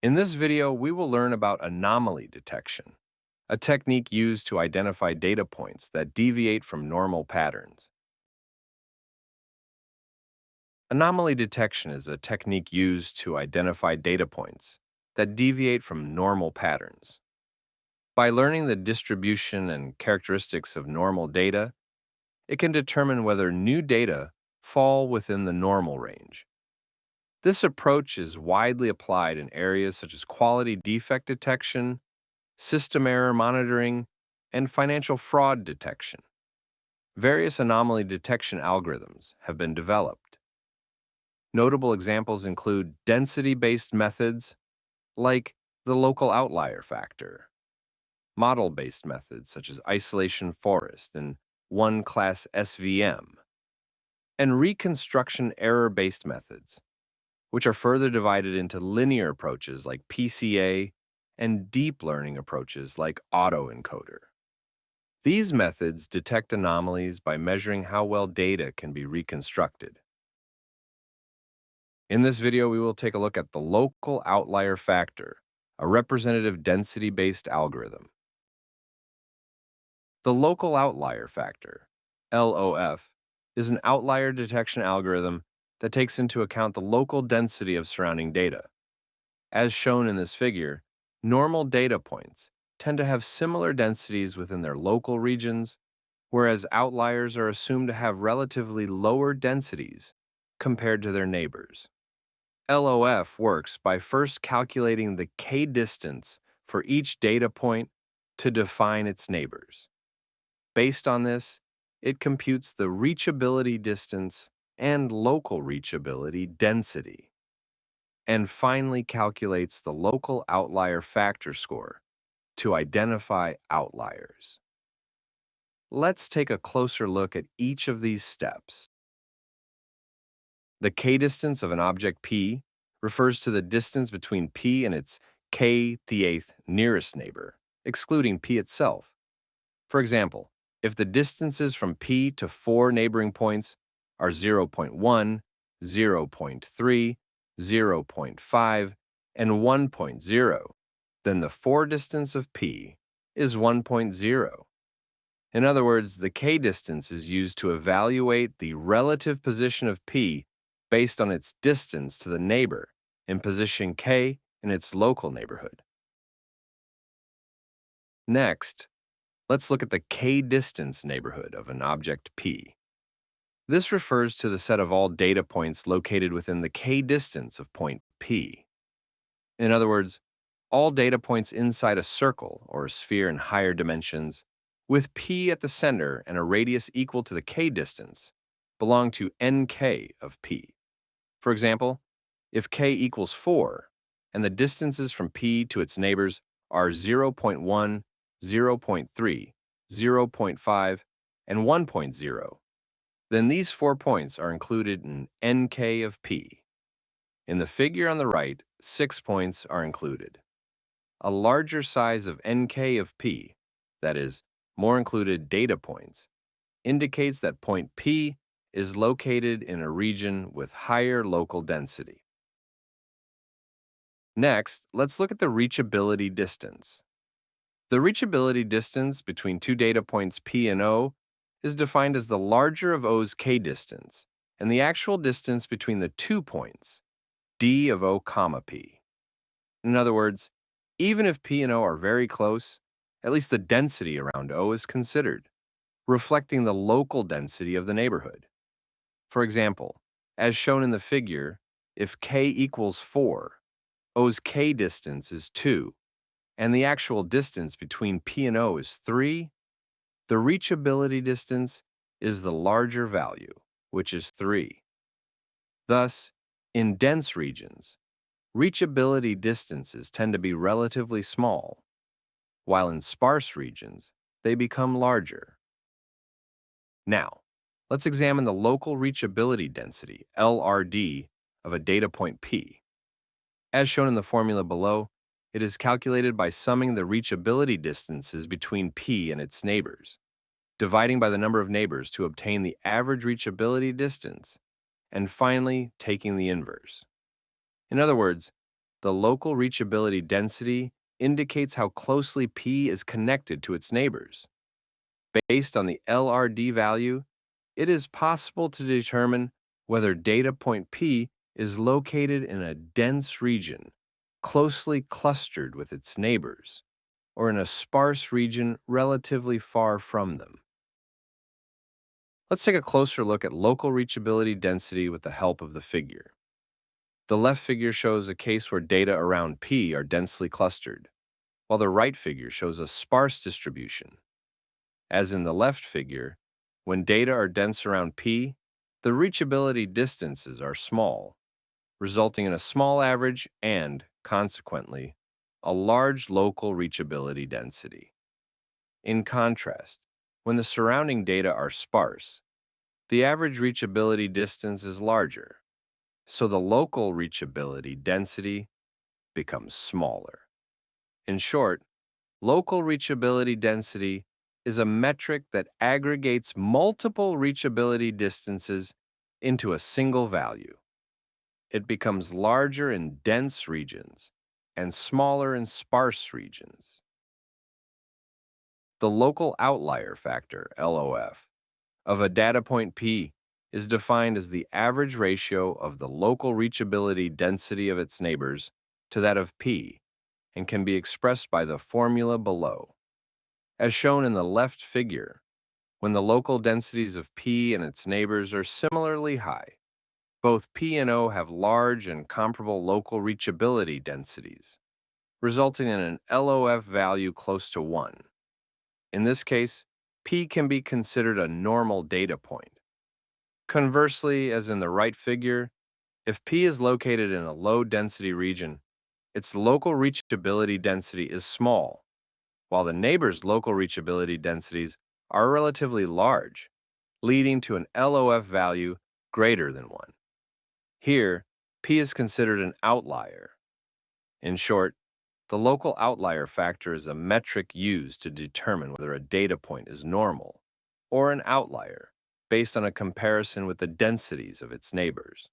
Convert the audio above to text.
In this video, we will learn about anomaly detection, a technique used to identify data points that deviate from normal patterns. Anomaly detection is a technique used to identify data points that deviate from normal patterns. By learning the distribution and characteristics of normal data, it can determine whether new data fall within the normal range. This approach is widely applied in areas such as quality defect detection, system error monitoring, and financial fraud detection. Various anomaly detection algorithms have been developed. Notable examples include density-based methods like the Local Outlier Factor, model-based methods such as isolation forest and one-class SVM, and reconstruction error-based methods, which are further divided into linear approaches like PCA and deep learning approaches like autoencoder. These methods detect anomalies by measuring how well data can be reconstructed. In this video, we will take a look at the Local Outlier Factor, a representative density-based algorithm. The Local Outlier Factor, LOF, is an outlier detection algorithm that takes into account the local density of surrounding data. As shown in this figure, normal data points tend to have similar densities within their local regions, whereas outliers are assumed to have relatively lower densities compared to their neighbors. LOF works by first calculating the k-distance for each data point to define its neighbors. Based on this, it computes the reachability distance and local reachability density, and finally calculates the local outlier factor score to identify outliers. Let's take a closer look at each of these steps. The k-distance of an object P refers to the distance between P and its k-th nearest neighbor, excluding P itself. For example, if the distances from P to 4 neighboring points are 0.1, 0.3, 0.5, and 1.0, then the fore-distance of P is 1.0. In other words, the k-distance is used to evaluate the relative position of P based on its distance to the neighbor in position k in its local neighborhood. Next, let's look at the k-distance neighborhood of an object P. This refers to the set of all data points located within the k-distance of point P. In other words, all data points inside a circle or a sphere in higher dimensions, with P at the center and a radius equal to the k-distance, belong to nk of P. For example, if k equals 4, and the distances from P to its neighbors are 0.1, 0.3, 0.5, and 1.0, then these 4 points are included in nk of P. In the figure on the right, 6 points are included. A larger size of nk of P, that is, more included data points, indicates that point P is located in a region with higher local density. Next, let's look at the reachability distance. The reachability distance between two data points P and O is defined as the larger of O's k-distance and the actual distance between the 2 points, D of O comma P. In other words, even if P and O are very close, at least the density around O is considered, reflecting the local density of the neighborhood. For example, as shown in the figure, if k equals 4, O's k-distance is 2, and the actual distance between P and O is 3, the reachability distance is the larger value, which is 3. Thus, in dense regions, reachability distances tend to be relatively small, while in sparse regions, they become larger. Now, let's examine the local reachability density, LRD, of a data point P. As shown in the formula below, it is calculated by summing the reachability distances between P and its neighbors, dividing by the number of neighbors to obtain the average reachability distance, and finally taking the inverse. In other words, The local reachability density indicates how closely P is connected to its neighbors. Based on the LRD value, it is possible to determine whether data point P is located in a dense region, closely clustered with its neighbors, or in a sparse region relatively far from them. Let's take a closer look at local reachability density with the help of the figure. The left figure shows a case where data around P are densely clustered, while the right figure shows a sparse distribution. As in the left figure, when data are dense around P, the reachability distances are small, resulting in a small average and, consequently, a large local reachability density. In contrast, when the surrounding data are sparse, the average reachability distance is larger, so the local reachability density becomes smaller. In short, local reachability density is a metric that aggregates multiple reachability distances into a single value. It becomes larger in dense regions and smaller in sparse regions. The local outlier factor, LOF, of a data point P is defined as the average ratio of the local reachability density of its neighbors to that of P and can be expressed by the formula below. As shown in the left figure, when the local densities of P and its neighbors are similarly high, both P and O have large and comparable local reachability densities, resulting in an LOF value close to 1. In this case, P can be considered a normal data point. Conversely, as in the right figure, if P is located in a low-density region, its local reachability density is small, while the neighbor's local reachability densities are relatively large, leading to an LOF value greater than 1. Here, P is considered an outlier. In short, the local outlier factor is a metric used to determine whether a data point is normal or an outlier based on a comparison with the densities of its neighbors.